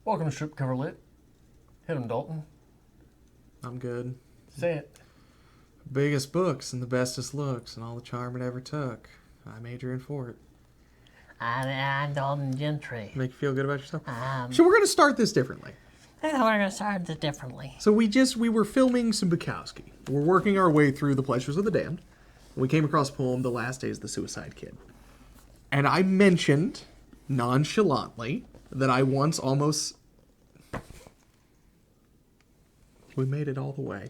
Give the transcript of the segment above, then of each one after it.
Welcome to Strip Cover Lit. Hit 'em, Dalton. I'm good. Say it. Biggest books and the bestest looks and all the charm it ever took. I'm Adrian Fort. I'm Dalton Gentry. Make you feel good about yourself? So we're going to start this differently. I thought we were going to start this differently. So we were filming some Bukowski. We're working our way through The Pleasures of the Damned. We came across a poem, The Last Days of the Suicide Kid. And I mentioned, nonchalantly, that I once almost... We made it all the way.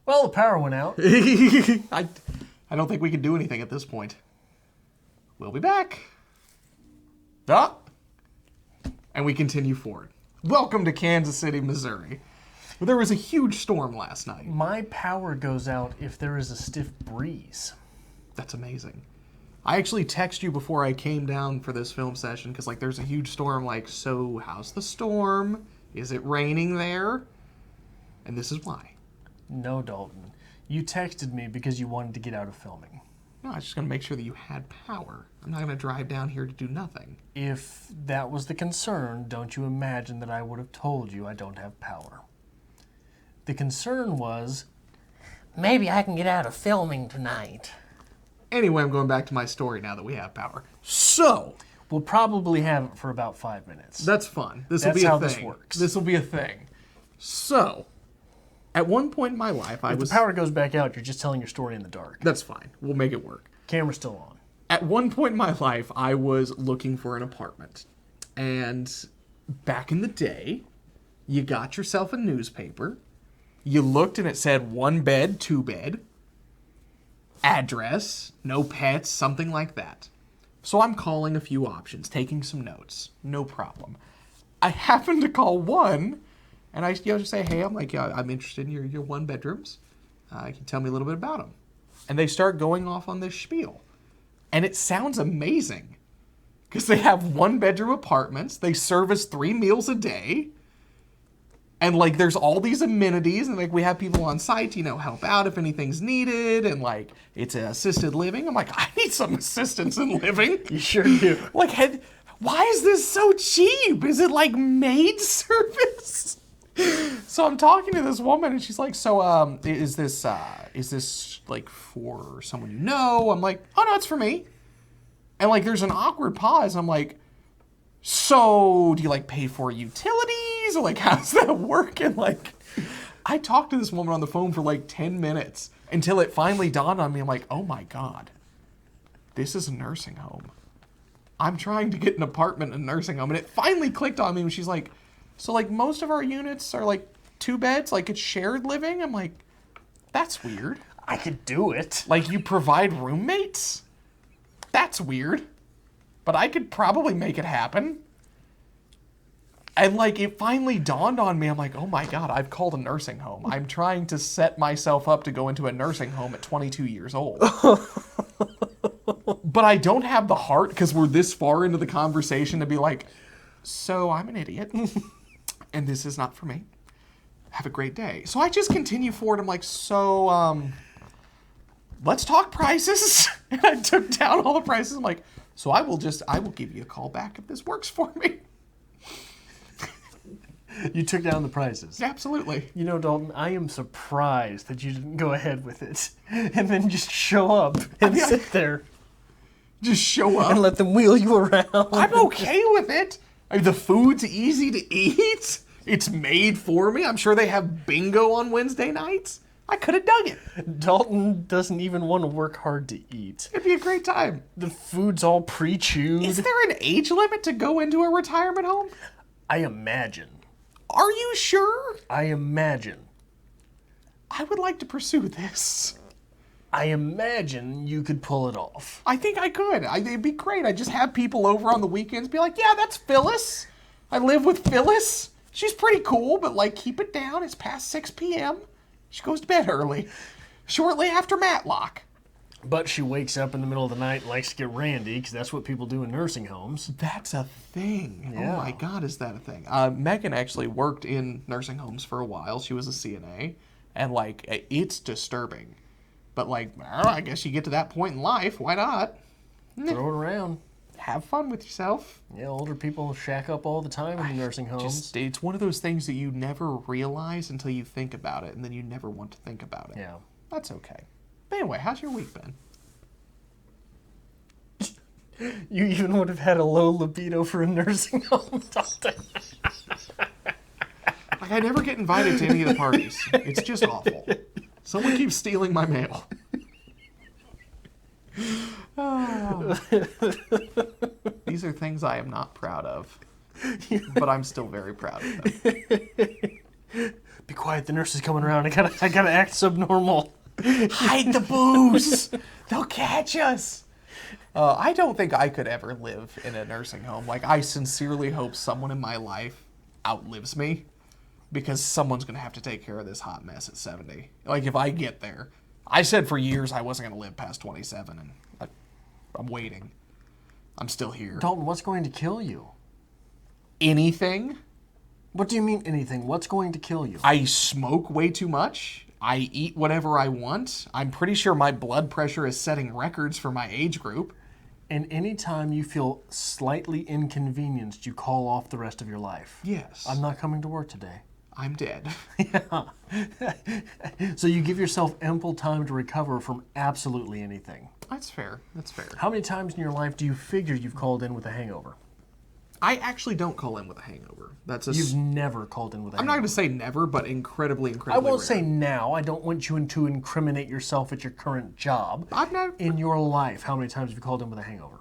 Well, the power went out. I don't think we can do anything at this point. We'll be back. And we continue forward. Welcome to Kansas City, Missouri. There was a huge storm last night. My power goes out if there is a stiff breeze. That's amazing. I actually texted you before I came down for this film session because, there's a huge storm. So how's the storm? Is it raining there? And this is why. No, Dalton. You texted me because you wanted to get out of filming. No, I was just going to make sure that you had power. I'm not going to drive down here to do nothing. If that was the concern, don't you imagine that I would have told you I don't have power. The concern was, Maybe I can get out of filming tonight. Anyway, I'm going back to my story now that we have power. So, we'll probably have it for about 5 minutes. that's fun. This will That's be a how thing. this works. This will be a thing. So, at one point in my life, If the power goes back out, you're just telling your story in the dark. That's fine. We'll make it work. Camera's still on. At one point in my life, I was looking for an apartment. And back in the day, you got yourself a newspaper. You looked and it said 1 bed, 2 bed. Address, no pets, something like that. So I'm calling a few options, taking some notes. No problem. I happened to call one, and I just say, hey, I'm interested in your 1 bedrooms. Can you tell me a little bit about them? And they start going off on this spiel. And it sounds amazing. Because they have 1 bedroom apartments. They service 3 meals a day. And, there's all these amenities, and, we have people on site, help out if anything's needed, and, it's an assisted living. I'm like, I need some assistance in living. You sure do. Why is this so cheap? Is it, maid service? So I'm talking to this woman, and she's like, so, is this, for someone you know? I'm like, oh, no, it's for me. And, there's an awkward pause. I'm like, so, do you, pay for utilities? Or, how does that work? And, I talked to this woman on the phone for, 10 minutes until it finally dawned on me. I'm like, oh, my God. This is a nursing home. I'm trying to get an apartment in a nursing home. And it finally clicked on me when she's like, so, most of our units are, 2 beds? It's shared living? I'm like, that's weird. I could do it. You provide roommates? That's weird. But I could probably make it happen. And, it finally dawned on me. I'm like, oh, my God, I've called a nursing home. I'm trying to set myself up to go into a nursing home at 22 years old. But I don't have the heart, because we're this far into the conversation, to be like, so I'm an idiot, and this is not for me. Have a great day. So I just continue forward. I'm like, so, let's talk prices. And I took down all the prices. I'm like, so I will give you a call back if this works for me. You took down the prices. Absolutely. Dalton, I am surprised that you didn't go ahead with it and then just show up and sit there. Just show up. And let them wheel you around. I'm okay with it. The food's easy to eat. It's made for me. I'm sure they have bingo on Wednesday nights. I could have dug it. Dalton doesn't even want to work hard to eat. It'd be a great time. The food's all pre-chewed. Is there an age limit to go into a retirement home? I imagine. Are you sure? I imagine. I would like to pursue this. I imagine you could pull it off. I think I could. It'd be great. I just have people over on the weekends be like, yeah, that's Phyllis. I live with Phyllis. She's pretty cool, but keep it down. It's past 6 p.m. She goes to bed early, shortly after Matlock. But she wakes up in the middle of the night and likes to get randy, because that's what people do in nursing homes. That's a thing. Yeah. Oh my God, is that a thing? Megan actually worked in nursing homes for a while. She was a CNA. And, it's disturbing. But like, I don't know, I guess you get to that point in life. Why not? Throw it around. Have fun with yourself. Yeah, older people shack up all the time in the nursing homes. It's one of those things that you never realize until you think about it, and then you never want to think about it. Yeah. That's okay. But anyway, how's your week been? You even would have had a low libido for a nursing home, Dalton. Like, I never get invited to any of the parties. It's just awful. Someone keeps stealing my mail. These are things I am not proud of. But I'm still very proud of them. Be quiet, the nurse is coming around. I gotta act subnormal. Hide the booze! They'll catch us! I don't think I could ever live in a nursing home. Like, I sincerely hope someone in my life outlives me, because someone's going to have to take care of this hot mess at 70. Like, if I get there. I said for years I wasn't going to live past 27, and I'm waiting. I'm still here. Dalton, what's going to kill you? Anything? What do you mean anything? What's going to kill you? I smoke way too much. I eat whatever I want. I'm pretty sure my blood pressure is setting records for my age group. And anytime you feel slightly inconvenienced, you call off the rest of your life. Yes. I'm not coming to work today. I'm dead. Yeah. So you give yourself ample time to recover from absolutely anything. That's fair. That's fair. How many times in your life do you figure you've called in with a hangover? I actually don't call in with a hangover. You've never called in with a hangover. I'm not going to say never, but incredibly I won't rare. say now. I don't want you to incriminate yourself at your current job. I've never... In your life, how many times have you called in with a hangover?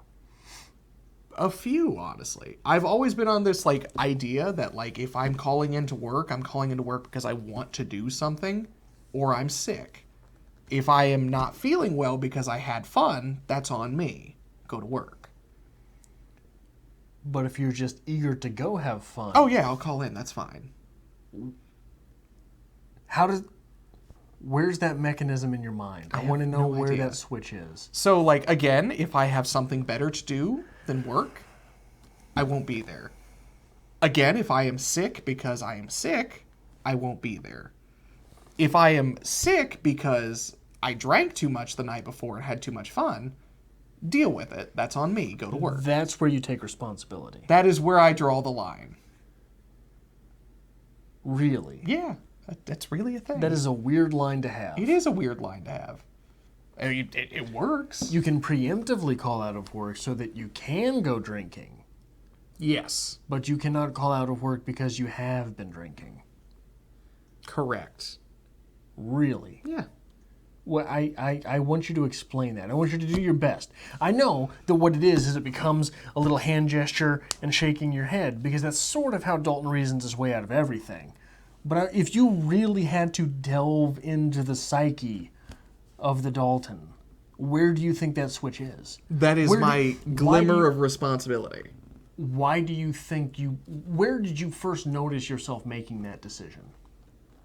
A few, honestly. I've always been on this, like, idea that, like, if I'm calling into work, I'm calling into work because I want to do something, or I'm sick. If I am not feeling well because I had fun, that's on me. Go to work. But if you're just eager to go have fun... Oh, yeah, I'll call in. That's fine. Where's that mechanism in your mind? I want to know where that switch is. So, like, again, if I have something better to do than work, I won't be there. Again, if I am sick because I am sick, I won't be there. If I am sick because I drank too much the night before and had too much fun, deal with it. That's on me. Go to work. That's where you take responsibility. That is where I draw the line. Really? Yeah, that's really a thing. That is a weird line to have. It is a weird line to have. I mean, it works. You can preemptively call out of work so that you can go drinking. Yes. But you cannot call out of work because you have been drinking. Correct. Really? Yeah. Well, I want you to explain that. I want you to do your best. I know that what it is it becomes a little hand gesture and shaking your head, because that's sort of how Dalton reasons his way out of everything. But if you really had to delve into the psyche of the Dalton, where do you think that switch is? That is my glimmer of responsibility. Why do you think where did you first notice yourself making that decision?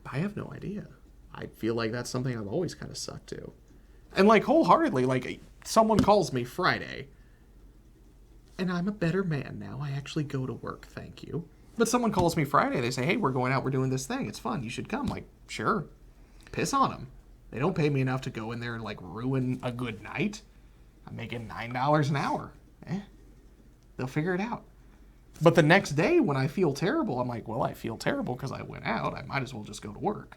I have no idea. I feel like that's something I've always kind of sucked to. And like wholeheartedly, like someone calls me Friday, and I'm a better man now. I actually go to work, thank you. But someone calls me Friday, they say, hey, we're going out, we're doing this thing. It's fun, you should come. Like, sure. Piss on them. They don't pay me enough to go in there and like ruin a good night. I'm making $9 an hour. They'll figure it out. But the next day when I feel terrible, I'm like, well, I feel terrible because I went out. I might as well just go to work.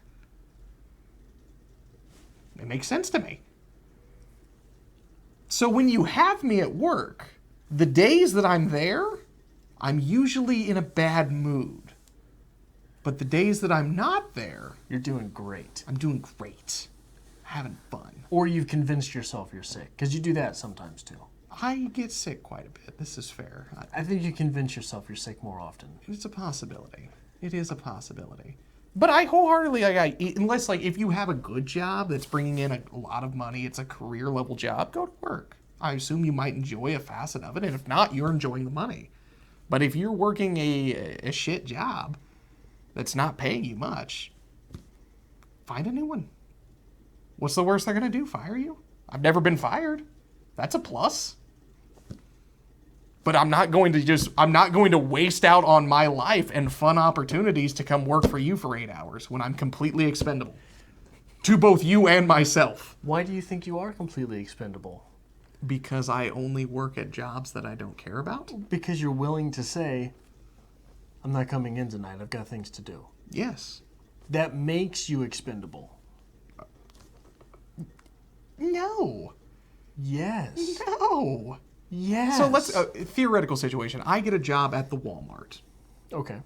It makes sense to me. So when you have me at work, the days that I'm there, I'm usually in a bad mood. But the days that I'm not there, You're doing great. I'm doing great. Having fun. Or you've convinced yourself you're sick, because you do that sometimes too. I get sick quite a bit. This is fair. I think you convince yourself you're sick more often. It's a possibility. It is a possibility. But I wholeheartedly, unless like if you have a good job that's bringing in a lot of money, it's a career level job, go to work. I assume you might enjoy a facet of it, and if not, you're enjoying the money. But if you're working a shit job that's not paying you much, find a new one. What's the worst they're gonna do? Fire you? I've never been fired. That's a plus. But I'm not going to waste out on my life and fun opportunities to come work for you for 8 hours when I'm completely expendable. To both you and myself. Why do you think you are completely expendable? Because I only work at jobs that I don't care about? Because you're willing to say, I'm not coming in tonight, I've got things to do. Yes. That makes you expendable. No. Yes. No. Yes. So let's, theoretical situation. I get a job at the Walmart. Okay.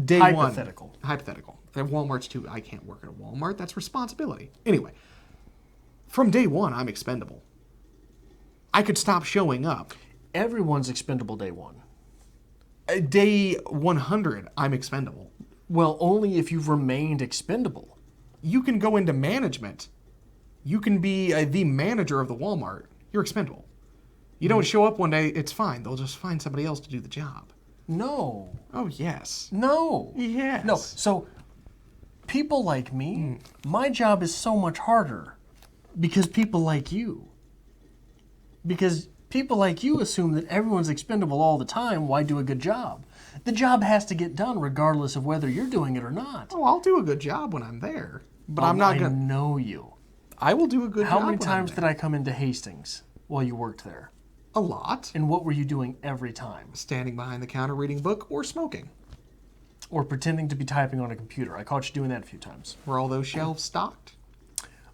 Day Hypothetical. one. Hypothetical. At Walmart's too, I can't work at a Walmart. That's responsibility. Anyway, from day one, I'm expendable. I could stop showing up. Everyone's expendable day one. Day 100, I'm expendable. Well, only if you've remained expendable. You can go into management. You can be the manager of the Walmart. You're expendable. You don't show up one day, it's fine. They'll just find somebody else to do the job. No. Oh, yes. No. Yes. No. So, people like me, my job is so much harder because people like you. Because people like you assume that everyone's expendable all the time. Why do a good job? The job has to get done regardless of whether you're doing it or not. Oh, I'll do a good job when I'm there. But I'm not going to... I know you. I will do a good job. How many times did I come into Hastings while you worked there? A lot. And what were you doing every time? Standing behind the counter reading a book or smoking. Or pretending to be typing on a computer. I caught you doing that a few times. Were all those shelves stocked?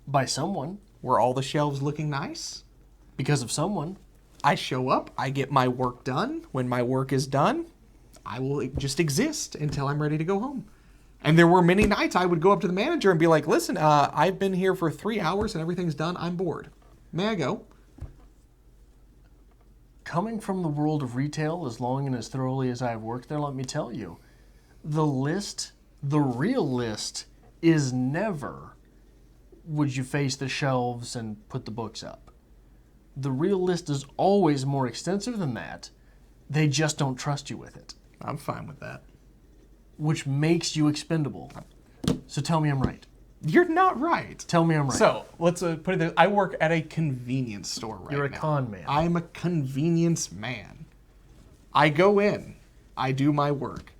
By someone. Were all the shelves looking nice? Because of someone. I show up, I get my work done. When my work is done, I will just exist until I'm ready to go home. And there were many nights I would go up to the manager and be like, listen, I've been here for 3 hours and everything's done. I'm bored. May I go? Coming from the world of retail as long and as thoroughly as I've worked there, let me tell you, the real list, is never would you face the shelves and put the books up. The real list is always more extensive than that. They just don't trust you with it. I'm fine with that. Which makes you expendable. So tell me I'm right. You're not right. Tell me I'm right. So let's put it there. I work at a convenience store right now. You're a con man. I'm a convenience man. I go in. I do my work.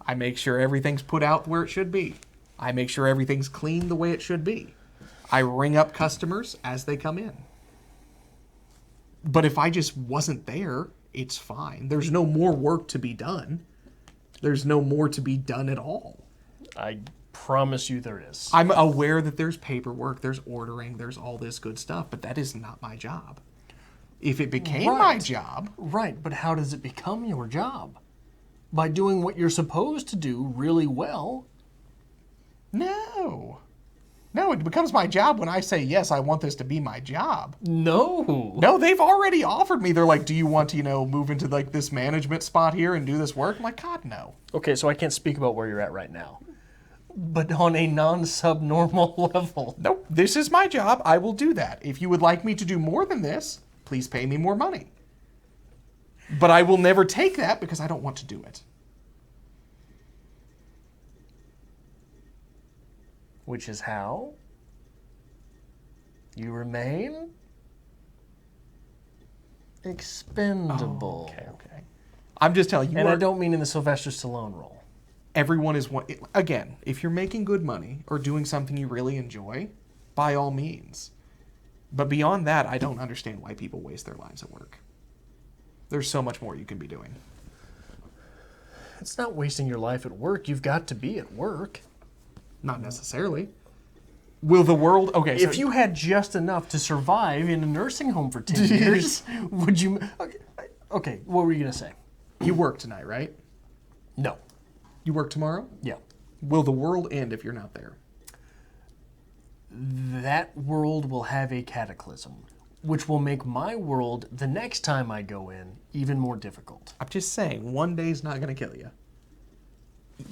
I make sure everything's put out where it should be. I make sure everything's clean the way it should be. I ring up customers as they come in. But if I just wasn't there, it's fine. There's no more work to be done. There's no more to be done at all. I promise you there is. I'm aware that there's paperwork, there's ordering, there's all this good stuff, but that is not my job. If it became my job... Right, but how does it become your job? By doing what you're supposed to do really well. No. No, it becomes my job when I say, yes, I want this to be my job. No. No, they've already offered me. They're like, do you want to, move into like this management spot here and do this work? I'm like, God, no. Okay, so I can't speak about where you're at right now. But on a non-subnormal level. Nope, this is my job. I will do that. If you would like me to do more than this, please pay me more money. But I will never take that because I don't want to do it. Which is how you remain expendable. Okay. I'm just telling you. And I don't mean in the Sylvester Stallone role. Everyone is one. Again, if you're making good money or doing something you really enjoy, by all means. But beyond that, I don't understand why people waste their lives at work. There's so much more you can be doing. It's not wasting your life at work. You've got to be at work. Not necessarily. Will the world... Okay, if you had just enough to survive in a nursing home for 10 years, would you... Okay, what were you going to say? You work tonight, right? No. You work tomorrow? Yeah. Will the world end if you're not there? That world will have a cataclysm, which will make my world, the next time I go in, even more difficult. I'm just saying, one day's not going to kill you.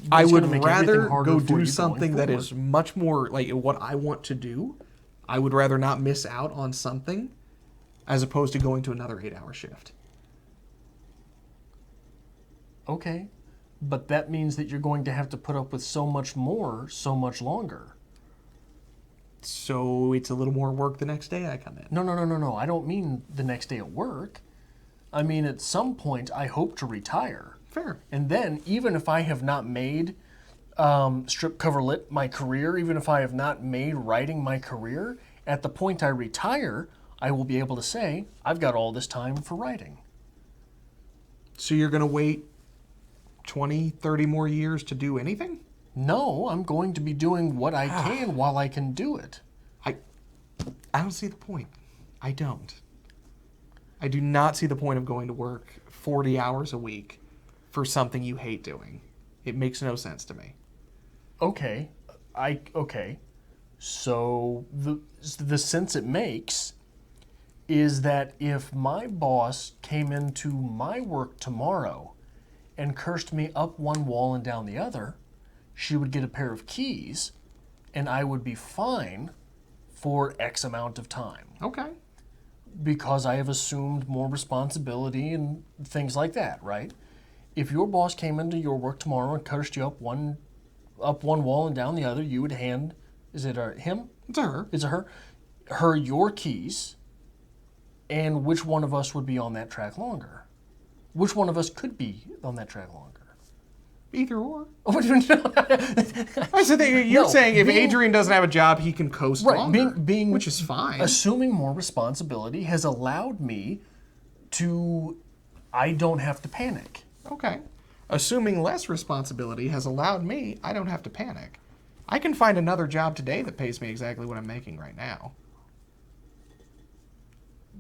But I it's would gonna make rather everything harder go for do you something going that is much more like what I want to do. I would rather not miss out on something as opposed to going to another 8-hour shift. Okay, but that means that you're going to have to put up with so much more, so much longer. So it's a little more work the next day I come in. No. I don't mean the next day at work. I mean, at some point, I hope to retire. Fair. And then, even if I have not made strip cover lit my career, even if I have not made writing my career, at the point I retire, I will be able to say, I've got all this time for writing. So you're going to wait 20, 30 more years to do anything? No, I'm going to be doing what I can while I can do it. I don't see the point. I don't. I do not see the point of going to work 40 hours a week for something you hate doing. It makes no sense to me. Okay. So the sense it makes is that if my boss came into my work tomorrow and cursed me up one wall and down the other, she would get a pair of keys and I would be fine for X amount of time. Okay. Because I have assumed more responsibility and things like that, right? If your boss came into your work tomorrow and cursed you up one wall and down the other, you would hand, is it him? It's a her. It's a her. Her your keys, and which one of us would be on that track longer? Which one of us could be on that track longer? Either or. No. I said that you're No, saying if being- Adrian doesn't have a job, he can coast Right, longer, being which is fine. Assuming more responsibility has allowed me to, I don't have to panic. Okay. Assuming less responsibility has allowed me, I don't have to panic. I can find another job today that pays me exactly what I'm making right now.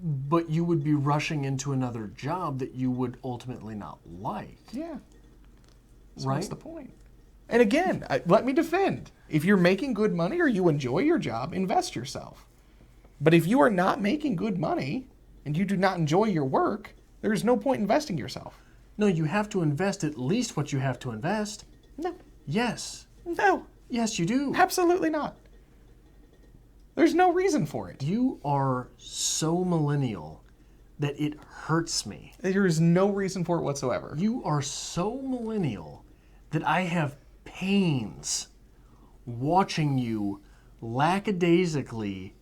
But you would be rushing into another job that you would ultimately not like. Yeah. So Right? what's the point? And again, let me defend. If you're making good money or you enjoy your job, invest yourself. But if you are not making good money and you do not enjoy your work, there is no point investing yourself. No, you have to invest at least what you have to invest. No. Yes. No. Yes, you do. Absolutely not. There's no reason for it. You are so millennial that it hurts me. There is no reason for it whatsoever. You are so millennial that I have pains watching you lackadaisically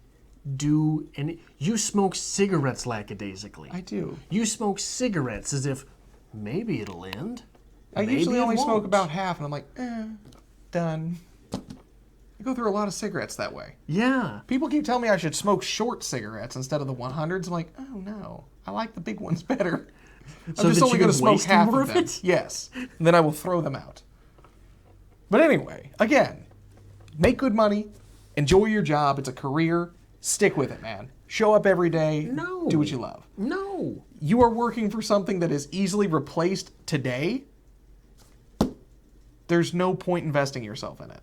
do, and you smoke cigarettes lackadaisically. I do. You smoke cigarettes as if maybe it'll end. I maybe usually it only smoke won't. about half, and I'm like, done. I go through a lot of cigarettes that way. Yeah. People keep telling me I should smoke short cigarettes instead of the 100s. I'm like, oh no, I like the big ones better. So I'm just that only you going can to smoke waste half more of of them. it? Yes. And then I will throw them out. But anyway, again, make good money, enjoy your job. It's a career. Stick with it, man. Show up every day. No. Do what you love. No. You are working for something that is easily replaced today. There's no point investing yourself in it.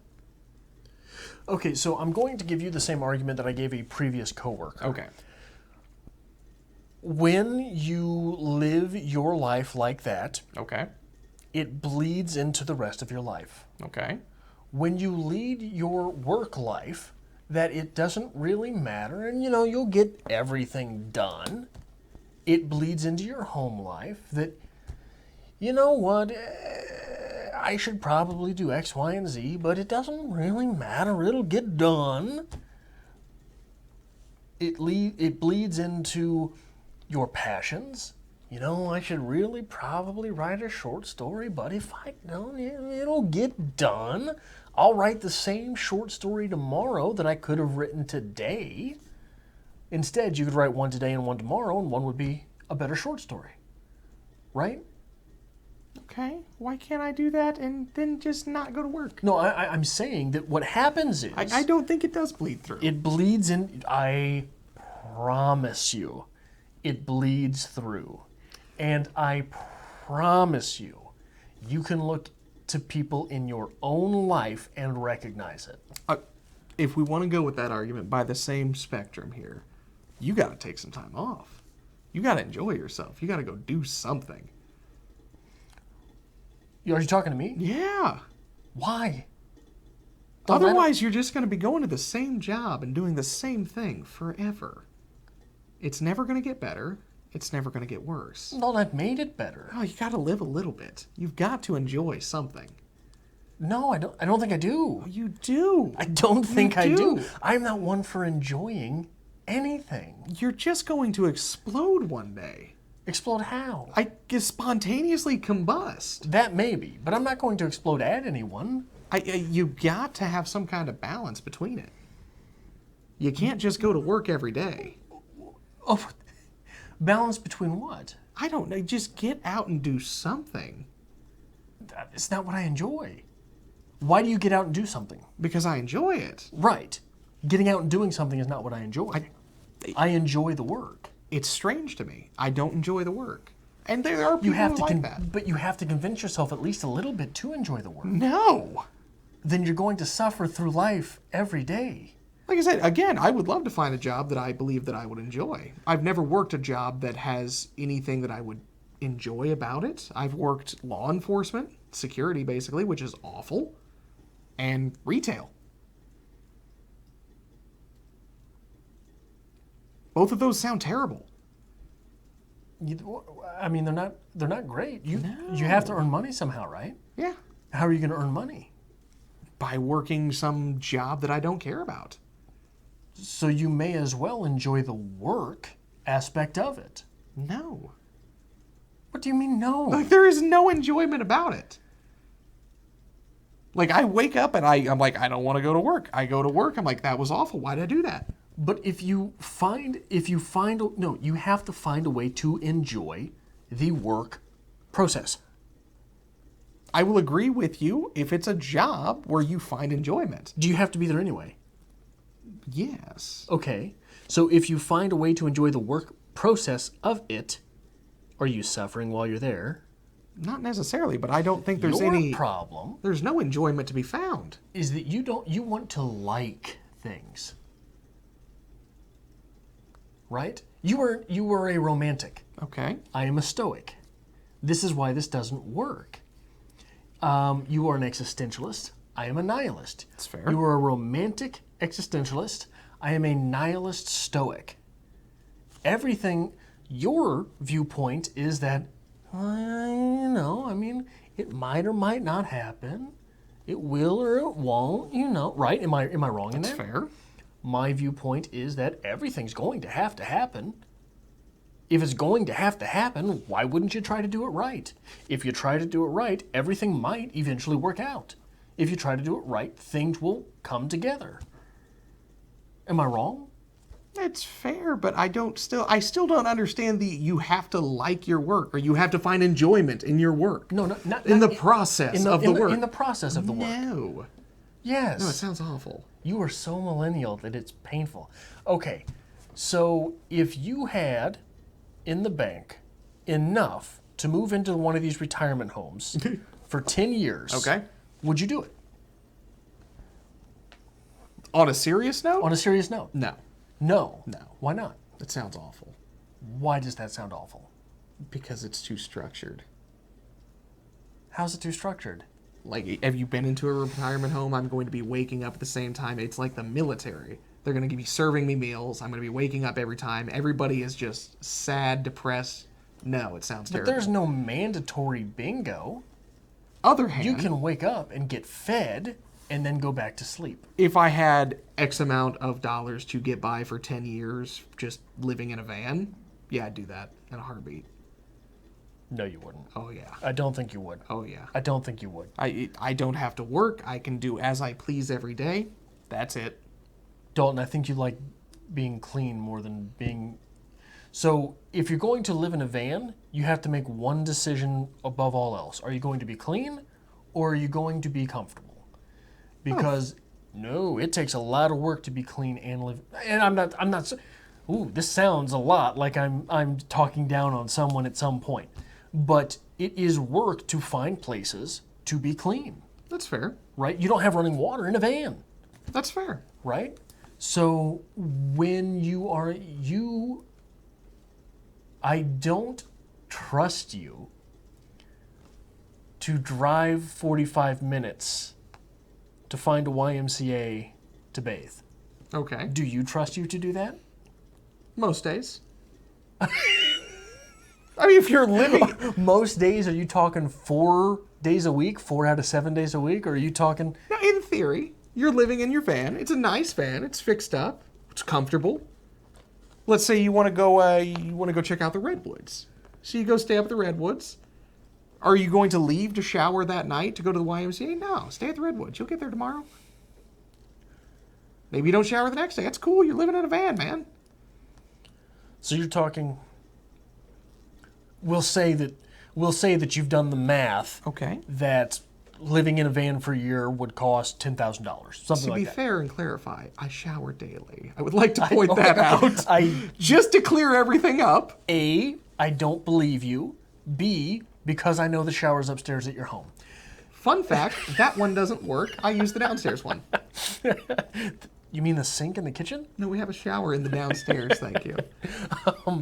Okay, so I'm going to give you the same argument that I gave a previous coworker. Okay. When you live your life like that, Okay. it bleeds into the rest of your life. Okay. When you lead your work life, that it doesn't really matter and you'll get everything done, it bleeds into your home life that, you know what, I should probably do X, Y, and Z, but it doesn't really matter. It'll get done. It bleeds into your passions. I should really probably write a short story, but if I don't, it'll get done. I'll write the same short story tomorrow that I could have written today. Instead, you could write one today and one tomorrow, and one would be a better short story. Right? Okay. Why can't I do that and then just not go to work? No, I'm saying that what happens is... I don't think it does bleed through. It bleeds in. I promise you, it bleeds through. And I promise you, you can look to people in your own life and recognize it. If we want to go with that argument by the same spectrum here, you got to take some time off. You got to enjoy yourself. You got to go do something. Are you talking to me? Yeah. Why? Otherwise, you're just going to be going to the same job and doing the same thing forever. It's never going to get better. It's never going to get worse. Well, I've made it better. Oh, you got to live a little bit. You've got to enjoy something. No, I don't think I do. Oh, you do. I don't think I do. do. I'm not one for enjoying anything. You're just going to explode one day. Explode how? I guess spontaneously combust. That maybe, but I'm not going to explode at anyone. You got to have some kind of balance between it. You can't just go to work every day. Oh, balance between what? I don't know. Just get out and do something. It's not what I enjoy. Why do you get out and do something? Because I enjoy it. Right. Getting out and doing something is not what I enjoy. I enjoy the work. It's strange to me. I don't enjoy the work. And there are people who like that. But you have to convince yourself at least a little bit to enjoy the work. No. Then you're going to suffer through life every day. Like I said, again, I would love to find a job that I believe that I would enjoy. I've never worked a job that has anything that I would enjoy about it. I've worked law enforcement, security basically, which is awful, and retail. Both of those sound terrible. I mean, they're not great. You have to earn money somehow, right? Yeah. How are you going to earn money? By working some job that I don't care about. So you may as well enjoy the work aspect of it. No. What do you mean no? Like, there is no enjoyment about it. Like, I wake up and I'm like, I don't want to go to work. I go to work, I'm like, that was awful. Why did I do that? But you have to find a way to enjoy the work process. I will agree with you if it's a job where you find enjoyment. Do you have to be there anyway? Yes. Okay. So if you find a way to enjoy the work process of it, are you suffering while you're there? Not necessarily, but I don't think there's Your any problem There's no enjoyment to be found. is that you want to like things. Right? You were a romantic. Okay. I am a stoic. This is why this doesn't work. You are an existentialist. I am a nihilist. That's fair. You are a romantic existentialist. I am a nihilist stoic. Everything, your viewpoint is that, I mean, it might or might not happen. It will or it won't, right? Am I wrong in that? That's fair. My viewpoint is that everything's going to happen. If it's going to happen, why wouldn't you try to do it right? If you try to do it right, everything might eventually work out. If you try to do it right, things will come together. Am I wrong? It's fair, but I still don't understand you have to like your work or you have to find enjoyment in your work. No, not in the process of the work. In the process of the work. No. Yes. No, it sounds awful. You are so millennial that it's painful. Okay, so if you had in the bank enough to move into one of these retirement homes for 10 years, Okay. would you do it? On a serious note? On a serious note? No. No. No. Why not? That sounds awful. Why does that sound awful? Because it's too structured. How's it too structured? Like, have you been into a retirement home? I'm going to be waking up at the same time. It's like the military. They're going to be serving me meals. I'm going to be waking up every time. Everybody is just sad, depressed. No, it sounds But terrible. there's no mandatory bingo. Other hand, You can wake up and get fed and then go back to sleep. if I had X amount of dollars to get by for 10 years just living in a van, yeah, I'd do that in a heartbeat. No, you wouldn't. Oh, yeah. I don't think you would. Oh, yeah. I don't think you would. I don't have to work. I can do as I please every day. That's it. Dalton, I think you like being clean more than being... So if you're going to live in a van, you have to make one decision above all else. Are you going to be clean or are you going to be comfortable? Because, no, it takes a lot of work to be clean and live... And I'm not... Ooh, this sounds a lot like I'm talking down on someone at some point. But it is work to find places to be clean, That's fair. right? You don't have running water in a van, That's fair. right? So when I don't trust you to drive 45 minutes to find a YMCA to bathe. Okay. Do you trust you to do that? Most days. I mean, if you're living... Most days, are you talking 4 days a week, 4 out of 7 days a week? Or are you talking... Now, in theory, you're living in your van. It's a nice van. It's fixed up. It's comfortable. Let's say you want to go check out the redwoods. So you go stay up at the redwoods. Are you going to leave to shower that night to go to the YMCA? No, stay at the Redwoods. You'll get there tomorrow. Maybe you don't shower the next day. That's cool. You're living in a van, man. So you're talking. We'll say that you've done the math. Okay. That living in a van for a year would cost $10,000, something To like be that. fair and clarify, I shower daily. I would like to point that out. I Just to clear everything up. A, I don't believe you. B, because I know the shower's upstairs at your home. Fun fact, that one doesn't work. I use the downstairs one. You mean the sink in the kitchen? No, we have a shower in the downstairs, thank you.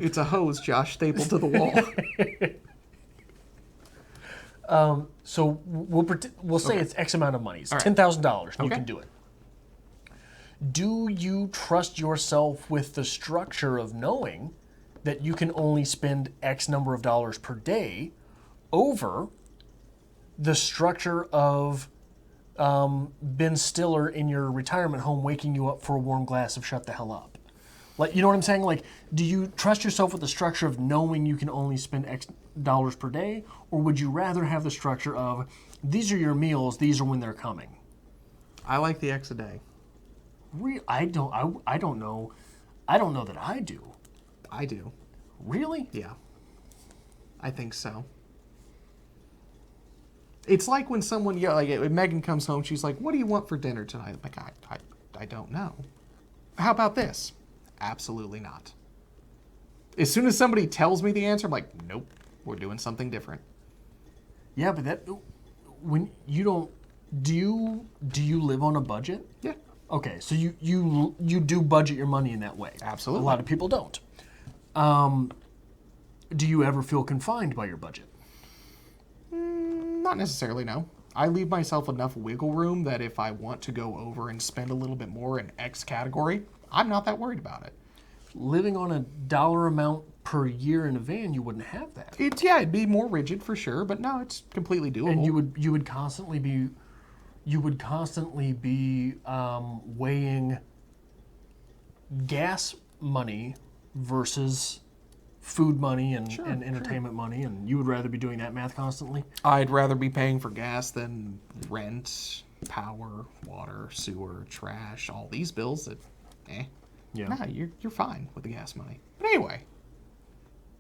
It's a hose, Josh, stapled to the wall. So we'll say it's X amount of money. It's All right. $10,000. You Okay. can do it. Do you trust yourself with the structure of knowing that you can only spend X number of dollars per day over the structure of Ben Stiller in your retirement home waking you up for a warm glass of shut the hell up? Like, you know what I'm saying? Like, do you trust yourself with the structure of knowing you can only spend X dollars per day, or would you rather have the structure of these are your meals, these are when they're coming? I like the X a day. I don't know. I don't know that I do. I do. Really? Yeah. I think so. It's like when someone, when Megan comes home, she's like, what do you want for dinner tonight? I'm like, I don't know. How about this? Absolutely not. As soon as somebody tells me the answer, I'm like, nope, we're doing something different. Yeah, but that when you don't do you live on a budget? Yeah. Okay, so you do budget your money in that way. Absolutely. A lot of people don't. Do you ever feel confined by your budget? Not necessarily, no. I leave myself enough wiggle room that if I want to go over and spend a little bit more in X category, I'm not that worried about it. Living on a dollar amount per year in a van, you wouldn't have that. It'd be more rigid for sure, but no, it's completely doable. And you would constantly be weighing gas money versus food money and entertainment money, and you would rather be doing that math constantly? I'd rather be paying for gas than rent, power, water, sewer, trash, all these bills that, Yeah. Nah, you're fine with the gas money. But anyway,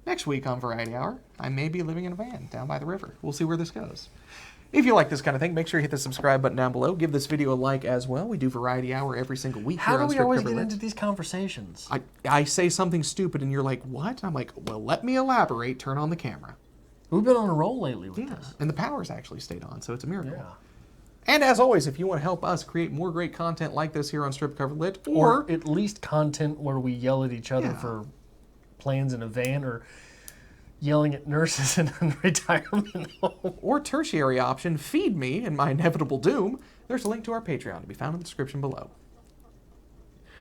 next week on Variety Hour, I may be living in a van down by the river. We'll see where this goes. If you like this kind of thing, make sure you hit the subscribe button down below. Give this video a like as well. We do Variety Hour every single week. How here do on we Strip always Cover get Lit. into these conversations? I say something stupid and you're like, what? I'm like, well, let me elaborate. Turn on the camera. We've been on a roll lately with this. And the power's actually stayed on, so it's a miracle. Yeah. And as always, if you want to help us create more great content like this here on Strip Cover Lit, Or at least content where we yell at each other Yeah. for plans in a van, or yelling at nurses in a retirement home. or tertiary option, feed me in my inevitable doom, there's a link to our Patreon to be found in the description below.